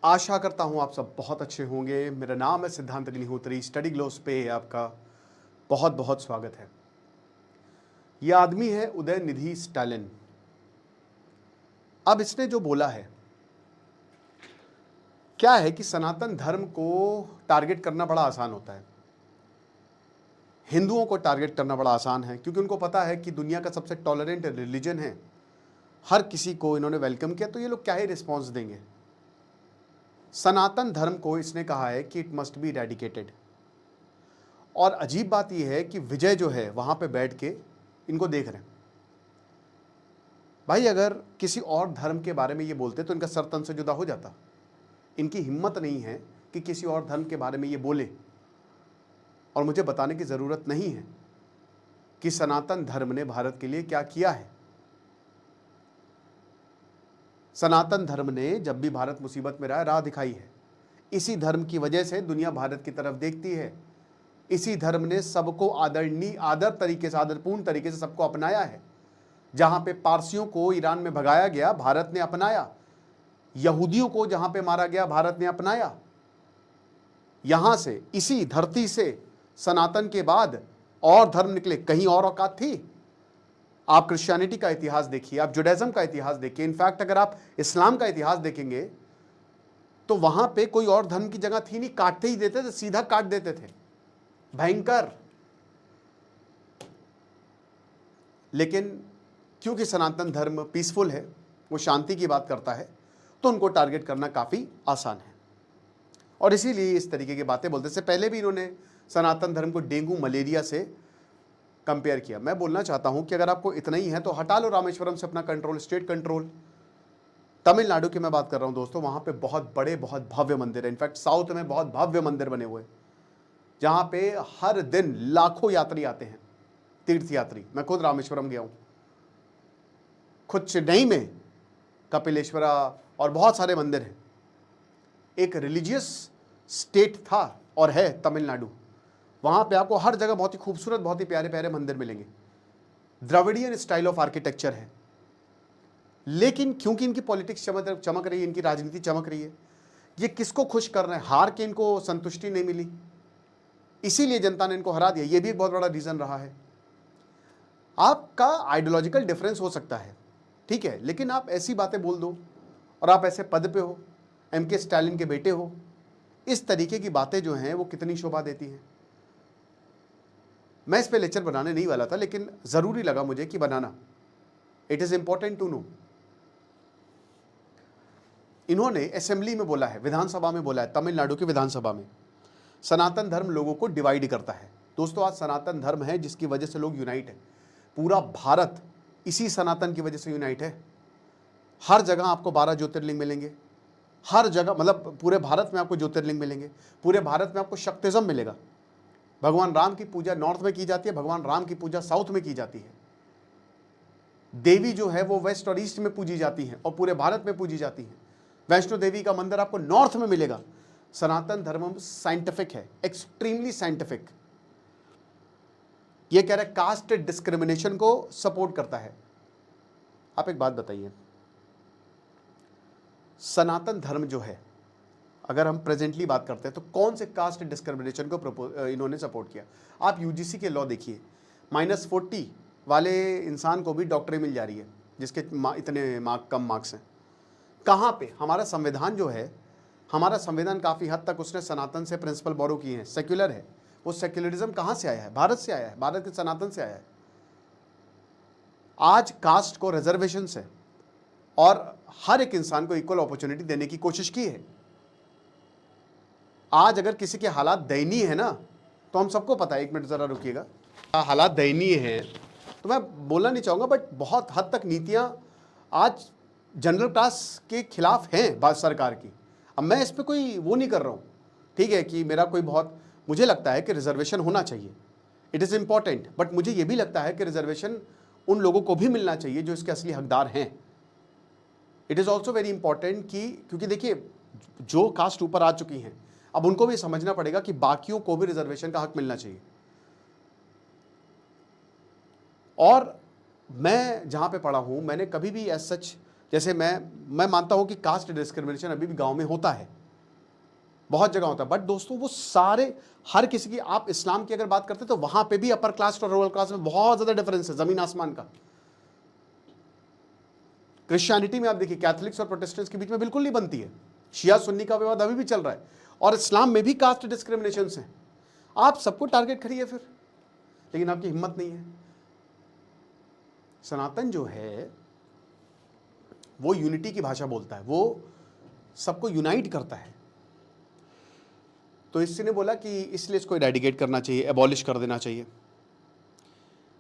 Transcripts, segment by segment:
आशा करता हूँ आप सब बहुत अच्छे होंगे। मेरा नाम है सिद्धांत अग्निहोत्री। स्टडी ग्लोस पे आपका बहुत बहुत स्वागत है। यह आदमी है उदयनिधि स्टालिन। अब इसने जो बोला है क्या है कि सनातन धर्म को टारगेट करना बड़ा आसान होता है, हिंदुओं को टारगेट करना बड़ा आसान है, क्योंकि उनको पता है कि दुनिया का सबसे टॉलरेंट रिलीजन है। हर किसी को इन्होंने वेलकम किया, तो ये लोग क्या ही रिस्पॉन्स देंगे। सनातन धर्म को इसने कहा है कि इट मस्ट बी इरेडिकेटेड। और अजीब बात यह है कि विजय जो है वहां पे बैठ के इनको देख रहे हैं। भाई अगर किसी और धर्म के बारे में ये बोलते तो इनका सर तन से जुदा हो जाता। इनकी हिम्मत नहीं है कि किसी और धर्म के बारे में ये बोले, और मुझे बताने की ज़रूरत नहीं है कि सनातन धर्म ने भारत के लिए क्या किया है। सनातन धर्म ने जब भी भारत मुसीबत में रहा, राह दिखाई है। इसी धर्म की वजह से दुनिया भारत की तरफ देखती है। इसी धर्म ने सबको आदरपूर्ण तरीके से सबको अपनाया है। जहां पे पारसियों को ईरान में भगाया गया, भारत ने अपनाया। यहूदियों को जहां पे मारा गया, भारत ने अपनाया। यहां से, इसी धरती से सनातन के बाद और धर्म निकले। कहीं और औकात थी? आप क्रिश्चियनिटी का इतिहास देखिए, आप जुडाइज्म का इतिहास देखिए, इनफैक्ट अगर आप इस्लाम का इतिहास देखेंगे तो वहां पे कोई और धर्म की जगह थी नहीं। काटते ही देते थे, सीधा काट देते थे। भयंकर। लेकिन क्योंकि सनातन धर्म पीसफुल है, वो शांति की बात करता है, तो उनको टारगेट करना काफी आसान है। और इसीलिए इस तरीके की बातें बोलते से पहले भी इन्होंने सनातन धर्म को डेंगू मलेरिया से कंपेयर किया। मैं बोलना चाहता हूं कि अगर आपको इतना ही है तो हटा लो रामेश्वरम से अपना कंट्रोल, स्टेट कंट्रोल। तमिलनाडु की मैं बात कर रहा हूं दोस्तों, वहां पे बहुत बड़े बहुत भव्य मंदिर है। इनफैक्ट साउथ में बहुत भव्य मंदिर बने हुए, जहां पे हर दिन लाखों यात्री आते हैं, तीर्थ यात्री। मैं खुद रामेश्वरम गया हूं, खुद चेन्नई में कपिलेश्वरा और बहुत सारे मंदिर हैं। एक रिलीजियस स्टेट था और है तमिलनाडु। वहां पे आपको हर जगह बहुत ही खूबसूरत, बहुत ही प्यारे प्यारे मंदिर मिलेंगे। द्रविडियन स्टाइल ऑफ आर्किटेक्चर है। लेकिन क्योंकि इनकी पॉलिटिक्स चमक रही है, इनकी राजनीति चमक रही है, ये किसको खुश कर रहे हैं? हार के इनको संतुष्टि नहीं मिली, इसीलिए जनता ने इनको हरा दिया। ये भी एक बहुत बड़ा रीजन रहा है। आपका आइडियोलॉजिकल डिफरेंस हो सकता है, ठीक है, लेकिन आप ऐसी बातें बोल दो और आप ऐसे पद पे हो, एमके स्टालिन के बेटे हो, इस तरीके की बातें जो हैं वो कितनी शोभा देती हैं। मैं इस पे लेक्चर बनाने नहीं वाला था, लेकिन जरूरी लगा मुझे कि बनाना। It is important to know. इन्होंने असेंबली में बोला है, विधानसभा में बोला है, तमिलनाडु की विधानसभा में, सनातन धर्म लोगों को डिवाइड करता है। दोस्तों आज सनातन धर्म है जिसकी वजह से लोग यूनाइट है। पूरा भारत इसी सनातन की वजह से यूनाइट है। हर जगह आपको 12 ज्योतिर्लिंग मिलेंगे, हर जगह, मतलब पूरे भारत में आपको ज्योतिर्लिंग मिलेंगे। पूरे भारत में आपको शक्तिज्म मिलेगा। भगवान राम की पूजा नॉर्थ में की जाती है, भगवान राम की पूजा साउथ में की जाती है। देवी जो है वो वेस्ट और ईस्ट में पूजी जाती है और पूरे भारत में पूजी जाती है। वैष्णो देवी का मंदिर आपको नॉर्थ में मिलेगा। सनातन धर्म साइंटिफिक है, एक्सट्रीमली साइंटिफिक। ये कह रहा है कास्ट डिस्क्रिमिनेशन को सपोर्ट करता है। आप एक बात बताइए, सनातन धर्म जो है, अगर हम प्रेजेंटली बात करते हैं तो कौन से कास्ट डिस्क्रिमिनेशन को इन्होंने सपोर्ट किया? आप यूजीसी के लॉ देखिए, -40 वाले इंसान को भी डॉक्टरी मिल जा रही है जिसके इतने कम मार्क्स हैं। कहाँ पे? हमारा संविधान जो है, हमारा संविधान काफ़ी हद तक उसने सनातन से प्रिंसिपल बोरो किए हैं, सेक्युलर है। वो सेक्युलरिज्म कहाँ से आया है? भारत से आया है, भारत के सनातन से आया है। आज कास्ट को रिजर्वेशन से और हर एक इंसान को इक्वल अपॉर्चुनिटी देने की कोशिश की है। आज अगर किसी के हालात दयनीय है ना, तो हम सबको पता है, एक मिनट जरा रुकिएगा, हालात दयनीय है तो मैं बोलना नहीं चाहूँगा, बट बहुत हद तक नीतियाँ आज जनरल क्लास के खिलाफ हैं भारत सरकार की। अब मैं इस पर कोई वो नहीं कर रहा हूँ, ठीक है, कि मेरा कोई बहुत, मुझे लगता है कि रिजर्वेशन होना चाहिए, इट इज़ इम्पॉर्टेंट, बट मुझे ये भी लगता है कि रिजर्वेशन उन लोगों को भी मिलना चाहिए जो इसके असली हकदार हैं। It is also very important कि, क्योंकि देखिए जो कास्ट ऊपर आ चुकी हैं, अब उनको भी समझना पड़ेगा कि बाकियों को भी रिजर्वेशन का हक मिलना चाहिए। और मैं जहाँ पे पढ़ा हूँ, मैंने कभी भी एज सच जैसे मैं मानता हूं कि कास्ट डिस्क्रिमिनेशन अभी भी गांव में होता है, बहुत जगह होता है, बट दोस्तों वो सारे हर किसी की, आप इस्लाम की अगर बात करते हैं तो वहां पे भी अपर क्लास और लोअर क्लास में बहुत ज्यादा डिफरेंस है, जमीन आसमान का। क्रिश्चियनिटी में आप देखिए कैथोलिक्स और प्रोटेस्टेंट्स के बीच में बिल्कुल नहीं बनती है, शिया सुन्नी का विवाद अभी भी चल रहा है, और इस्लाम में भी कास्ट डिस्क्रिमिनेशन हैं। आप सबको टारगेट करिए फिर, लेकिन आपकी हिम्मत नहीं है। सनातन जो है वो यूनिटी की भाषा बोलता है, वो सबको यूनाइट करता है। तो इसने बोला कि इसलिए इसको इरेडिकेट करना चाहिए, एबॉलिश कर देना चाहिए।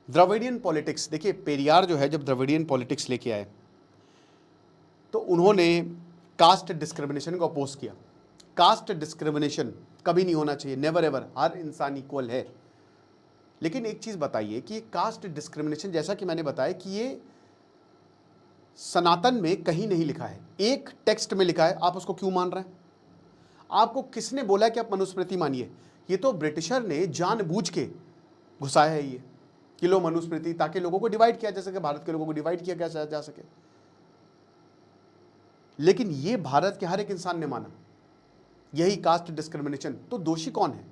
द्रविडियन पॉलिटिक्स, देखिए पेरियार जो है जब द्रविडियन पॉलिटिक्स लेके आए तो उन्होंने कास्ट डिस्क्रिमिनेशन को अपोज किया। कास्ट डिस्क्रिमिनेशन कभी नहीं होना चाहिए, नेवर एवर, हर इंसान इक्वल है। लेकिन एक चीज बताइए कि कास्ट डिस्क्रिमिनेशन, जैसा कि मैंने बताया कि ये सनातन में कहीं नहीं लिखा है, एक टेक्स्ट में लिखा है, आप उसको क्यों मान रहे हैं? आपको किसने बोला कि आप मनुस्मृति मानिए? ये तो ब्रिटिशर ने जानबूझ के घुसाया है ये कि लो मनुस्मृति, ताकि लोगों को डिवाइड किया जा सके, भारत के लोगों को डिवाइड किया जा सके। लेकिन ये भारत के हर एक इंसान ने माना, यही कास्ट डिस्क्रिमिनेशन। तो दोषी कौन है?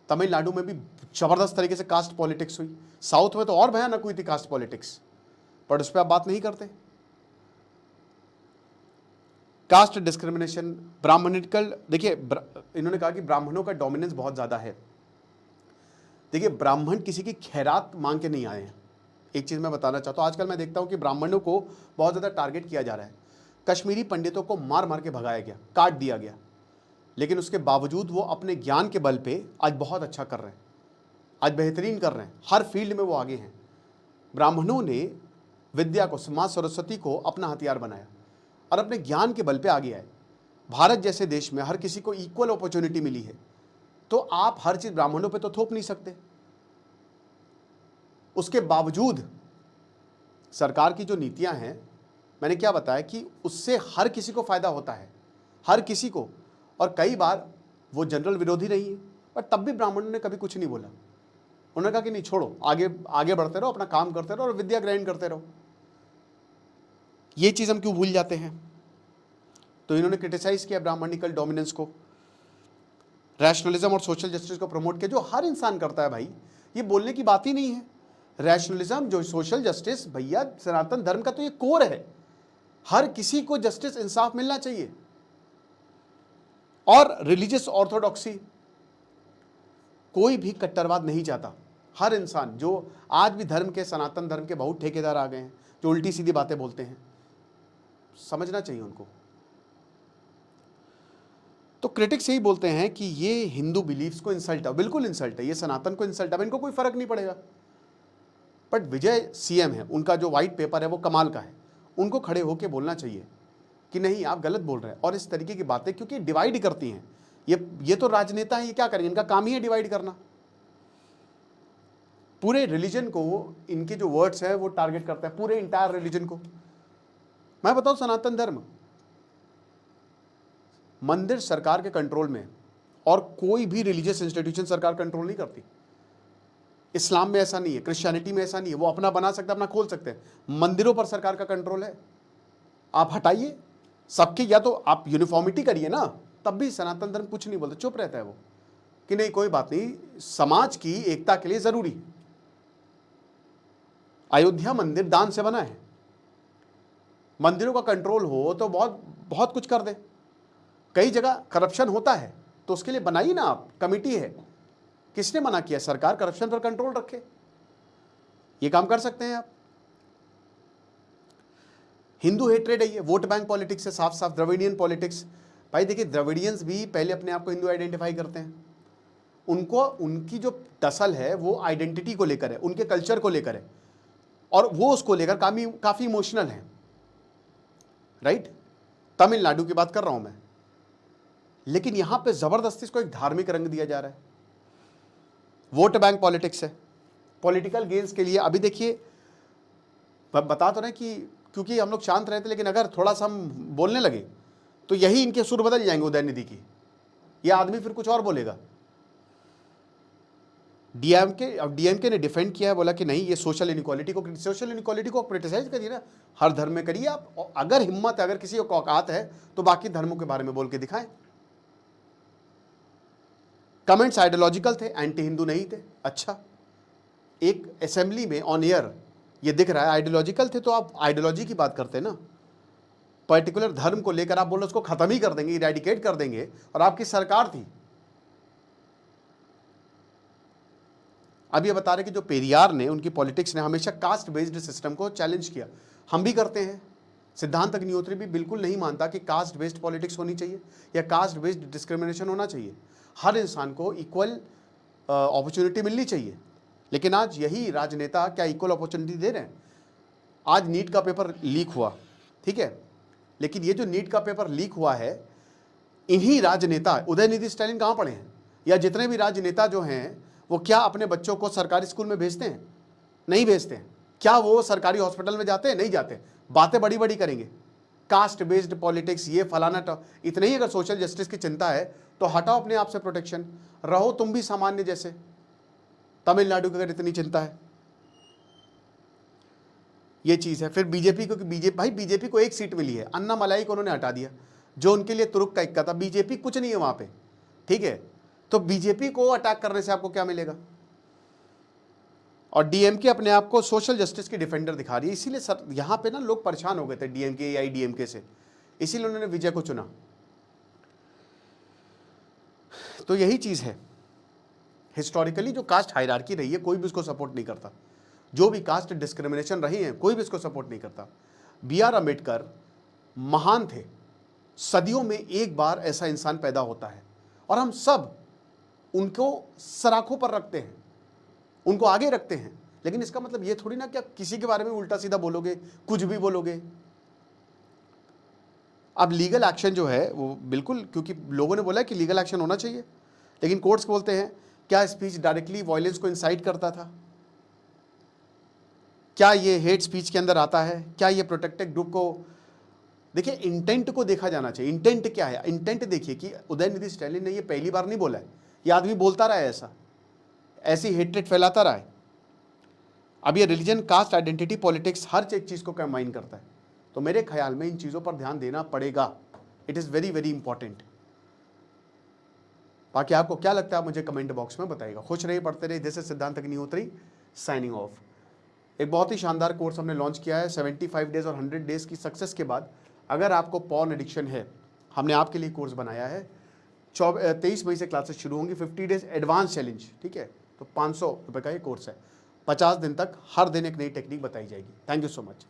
तमिलनाडु में भी जबरदस्त तरीके से कास्ट पॉलिटिक्स हुई, साउथ में तो और भयानक हुई थी कास्ट पॉलिटिक्स, पर उस पर आप बात नहीं करते। कास्ट डिस्क्रिमिनेशन, ब्राह्मणिकल, देखिए इन्होंने कहा कि ब्राह्मणों का डोमिनेंस बहुत ज्यादा है। देखिए ब्राह्मण किसी की खैरात मांग के नहीं आए हैं। एक चीज मैं बताना चाहता हूं, आजकल मैं देखता हूं कि ब्राह्मणों को बहुत ज्यादा टारगेट किया जा रहा है। कश्मीरी पंडितों को मार मार के भगाया गया, काट दिया गया, लेकिन उसके बावजूद वो अपने ज्ञान के बल पे आज बहुत अच्छा कर रहे हैं, आज बेहतरीन कर रहे हैं, हर फील्ड में वो आगे हैं। ब्राह्मणों ने विद्या को, मां सरस्वती को अपना हथियार बनाया और अपने ज्ञान के बल पे आगे आए। भारत जैसे देश में हर किसी को इक्वल अपॉर्चुनिटी मिली है, तो आप हर चीज ब्राह्मणों पे तो थोप नहीं सकते। उसके बावजूद सरकार की जो नीतियां हैं, मैंने क्या बताया कि उससे हर किसी को फायदा होता है, हर किसी को, और कई बार वो जनरल विरोधी रही है, पर तब भी ब्राह्मणों ने कभी कुछ नहीं बोला। उन्होंने कहा कि नहीं छोड़ो, आगे आगे बढ़ते रहो, अपना काम करते रहो और विद्या ग्रहण करते रहो। ये चीज हम क्यों भूल जाते हैं? तो इन्होंने क्रिटिसाइज किया ब्राह्मणिकल डोमिनेंस को, रैशनलिज्म और सोशल जस्टिस को प्रमोट किया, जो हर इंसान करता है भाई, ये बोलने की बात ही नहीं है। रैशनलिज्म, जो सोशल जस्टिस, भैया सनातन धर्म का तो ये कोर है, हर किसी को जस्टिस, इंसाफ मिलना चाहिए। और रिलीजियस ऑर्थोडॉक्सी, कोई भी कट्टरवाद नहीं चाहता। हर इंसान, जो आज भी धर्म के, सनातन धर्म के बहुत ठेकेदार आ गए हैं जो उल्टी सीधी बातें बोलते हैं, समझना चाहिए उनको। तो क्रिटिक्स यही बोलते हैं कि ये हिंदू बिलीफ्स को इंसल्ट है, बिल्कुल इंसल्ट है, ये सनातन को इंसल्ट है, इनको कोई फर्क नहीं पड़ेगा। बट विजय सीएम है, उनका जो व्हाइट पेपर है वो कमाल का है, उनको खड़े होकर बोलना चाहिए कि नहीं आप गलत बोल रहे हैं। और इस तरीके की बातें, क्योंकि डिवाइड करती हैं, ये तो राजनेता हैं, ये क्या करेंगे, इनका काम ही है डिवाइड करना। पूरे रिलीजन को, इनके जो वर्ड्स है वो टारगेट करता है, पूरे इंटायर रिलीजन को। मैं बताऊं, सनातन धर्म मंदिर सरकार के कंट्रोल में, और कोई भी रिलीजियस इंस्टीट्यूशन सरकार कंट्रोल नहीं करती। इस्लाम में ऐसा नहीं है, क्रिश्चियनिटी में ऐसा नहीं है, वो अपना बना सकते हैं, अपना खोल सकते हैं। मंदिरों पर सरकार का कंट्रोल है, आप हटाइए सबके, या तो आप यूनिफॉर्मिटी करिए ना, तब भी सनातन धर्म कुछ नहीं बोलता, चुप रहता है वो कि नहीं कोई बात नहीं, समाज की एकता के लिए जरूरी है। अयोध्या मंदिर दान से बना है, मंदिरों का कंट्रोल हो तो बहुत बहुत कुछ कर दे। कई जगह करप्शन होता है, तो उसके लिए बनाइए ना आप, कमेटी है, किसने मना किया? सरकार करप्शन पर कंट्रोल रखे, ये काम कर सकते हैं आप। हिंदू हेट्रेड है ये, वोट बैंक पॉलिटिक्स है, साफ साफ द्रविडियन पॉलिटिक्स। भाई देखिए, द्रविडियंस भी पहले अपने आप को हिंदू आइडेंटिफाई करते हैं, उनको उनकी जो टसल है वो आइडेंटिटी को लेकर है, उनके कल्चर को लेकर है, और वो उसको लेकर काफी इमोशनल है, राइट। तमिलनाडु की बात कर रहा हूं मैं, लेकिन यहां पे जबरदस्ती इसको एक धार्मिक रंग दिया जा रहा है। वोट बैंक पॉलिटिक्स है, पॉलिटिकल गेन्स के लिए। अभी देखिए, बता तो रहे कि क्योंकि हम लोग शांत रहते, लेकिन अगर थोड़ा सा हम बोलने लगे तो यही इनके सुर बदल जाएंगे उदयनिधि की, ये आदमी फिर कुछ और बोलेगा। डीएमके ने डिफेंड किया है, बोला कि नहीं ये सोशल इनइक्वालिटी को क्रिटिसाइज करिए ना, हर धर्म में करिए आप, अगर हिम्मत है, अगर किसी को औकात है तो बाकी धर्मों के बारे में बोल के दिखाएं। कमेंट्स आइडियोलॉजिकल थे, एंटी हिंदू नहीं थे। अच्छा, एक असेंबली में ऑन एयर ये दिख रहा है आइडियोलॉजिकल थे, तो आप आइडियोलॉजी की बात करते हैं ना, पर्टिकुलर धर्म को लेकर आप बोल रहे उसको खत्म ही कर देंगे, इरेडिकेट कर देंगे, और आपकी सरकार थी। अब ये बता रहे कि जो पेरियार ने, उनकी पॉलिटिक्स ने हमेशा कास्ट बेस्ड सिस्टम को चैलेंज किया। हम भी करते हैं। सिद्धांत अग्निहोत्री भी बिल्कुल नहीं मानता कि कास्ट बेस्ड पॉलिटिक्स होनी चाहिए या कास्ट बेस्ड डिस्क्रिमिनेशन होना चाहिए। हर इंसान को इक्वल अपॉर्चुनिटी मिलनी चाहिए। लेकिन आज यही राजनेता क्या इक्वल अपॉर्चुनिटी दे रहे हैं? आज नीट का पेपर लीक हुआ, ठीक है, लेकिन ये जो नीट का पेपर लीक हुआ है, इन्हीं राजनेता, उदयनिधि स्टालिन कहाँ पढ़े हैं, या जितने भी राजनेता जो हैं वो क्या अपने बच्चों को सरकारी स्कूल में भेजते हैं? नहीं भेजते हैं। क्या वो सरकारी हॉस्पिटल में जाते हैं? नहीं जाते। बातें बड़ी बड़ी करेंगे, कास्ट बेस्ड पॉलिटिक्स, ये फलाना इतने ही अगर सोशल जस्टिस की चिंता है तो हटाओ अपने आप से प्रोटेक्शन, रहो तुम भी सामान्य जैसे। तमिलनाडु की अगर इतनी चिंता है, ये चीज है। फिर बीजेपी को, बीजेपी को एक सीट मिली है, अन्ना मलाई को उन्होंने हटा दिया, जो उनके लिए तुरुक का इक्का था। बीजेपी कुछ नहीं है वहां पे, ठीक है। तो बीजेपी को अटैक करने से आपको क्या मिलेगा? और डीएमके अपने आप को सोशल जस्टिस की डिफेंडर दिखा रही है। इसीलिए सर यहां पे ना लोग परेशान हो गए थे डीएमके या डीएमके से, इसीलिए उन्होंने विजय को चुना। तो यही चीज है, हिस्टोरिकली जो कास्ट हायरार्की रही है कोई भी उसको सपोर्ट नहीं करता। जो भी कास्ट डिस्क्रिमिनेशन रही है कोई भी इसको सपोर्ट नहीं करता। बी.आर. अम्बेडकर महान थे। सदियों में एक बार ऐसा इंसान पैदा होता है और हम सब उनको सराखों पर रखते हैं, उनको आगे रखते हैं। लेकिन इसका मतलब ये थोड़ी ना कि आप किसी के बारे में उल्टा सीधा बोलोगे, कुछ भी बोलोगे। अब लीगल एक्शन जो है वो बिल्कुल, क्योंकि लोगों ने बोला कि लीगल एक्शन होना चाहिए, लेकिन कोर्ट्स बोलते हैं क्या स्पीच डायरेक्टली वायलेंस को इंसाइट करता था? क्या ये हेट स्पीच के अंदर आता है? क्या ये प्रोटेक्टेड ग्रुप को? देखिए, इंटेंट को देखा जाना चाहिए। इंटेंट क्या है? इंटेंट देखिए कि उदयनिधि स्टालिन ने ये पहली बार नहीं बोला है, ये आदमी बोलता रहा है, ऐसी हेट्रेट फैलाता रहा है। अब ये रिलीजन, कास्ट, आइडेंटिटी, पॉलिटिक्स, हर एक चीज को कंबाइन करता है। तो मेरे ख्याल में इन चीजों पर ध्यान देना पड़ेगा। It is very very important. बाकी आपको क्या लगता है आप मुझे कमेंट बॉक्स में बताइएगा। खुश रहिए, पढ़ते रहिए। दिस इज सिद्धांत अग्निहोत्री साइनिंग ऑफ। एक बहुत ही शानदार कोर्स हमने लॉन्च किया है 75 डेज और 100 डेज की सक्सेस के बाद। अगर आपको पॉर्न एडिक्शन है, हमने आपके लिए कोर्स बनाया है। 23 मई से क्लासेस शुरू होंगी। 50 डेज एडवांस चैलेंज, ठीक है। तो 500 रुपये का ये कोर्स है। 50 दिन तक हर दिन एक नई टेक्निक बताई जाएगी। Thank you so much.